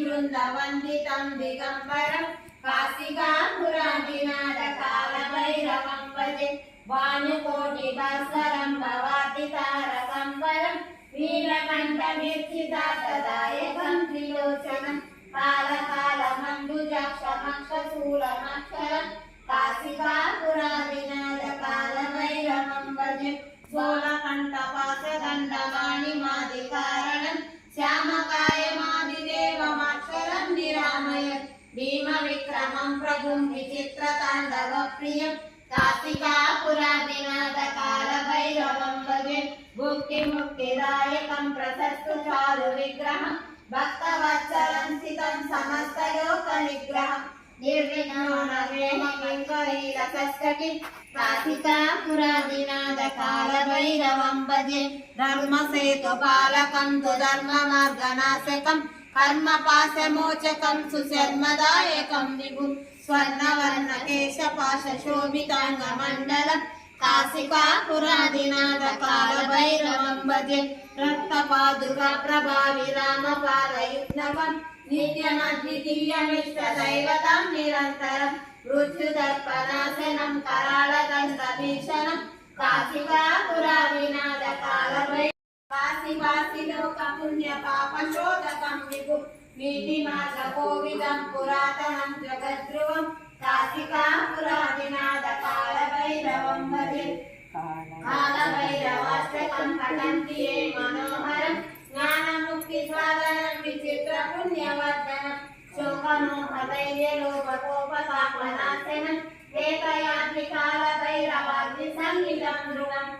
वृन्दवन्दितं दिगम्बरं काशिकापुरादिनाथ कालभैरवं भजे भानुकोटिभास्वरं भवातितारकं वरं नीलकण्ठमीर्चितार्थदायकं त्रिलोचनं कालकालमण्डुजाक्षमक्षशूलमक्षरं काशिकापुरादिनाथ कालभैरवं भजे स्थूलकण्ठपाशदण्डमाणिमादिकारणं श्यामकायमादिदेवमक्षरं निरामय भीमविक्रमं प्रभुं विचित्रताण्डवप्रियं कार्तिकापुरादिनाथ कालभैरवं भजे भुक्तिमुक्तिदायकं प्रशस्तु चारुविग्रहं भक्तवत्सलं सितं समस्तलोकनिग्रहं निर्विघ्नोणवेणकिङ्करीरसस्तकिं कार्तिकापुरादिनाथ कालभैरवं भजे धर्मसेतुपालकं तु धर्ममार्गनाशकं कर्मपाशमोचकं सुशर्मदायकं विभुं स्वर्णवर्णकेशपाशशोभिताङ्गमण्डलं काशिकापुरादिनाथ कालभैरवं भजे रक्तपादुकाप्रभावि रामपादयुग्नवं नित्यमद्वितीयमिष्टदैवतं निरन्तरं मृत्युदर्पनाशनं कराळदण्डभीषणं काशिकापुरादिनाथ कालभैरवं काशी लोकपुण्यपापशोधकं विभुं नीतिमार्गकोविदं पुरातनं जगद्ध्रुवं काशिकापुरादिनाथ कालभैरवं भजे कालभैरवाष्टकं पठन्ति ये मनोहरं ज्ञानमुक्तिसाधनं विचित्रपुण्यवर्धनं शोकमोहधैर्यलोभकोपतापनाशनं वेदयान्ति कालभैरवाग्निसंहितं ध्रुवम्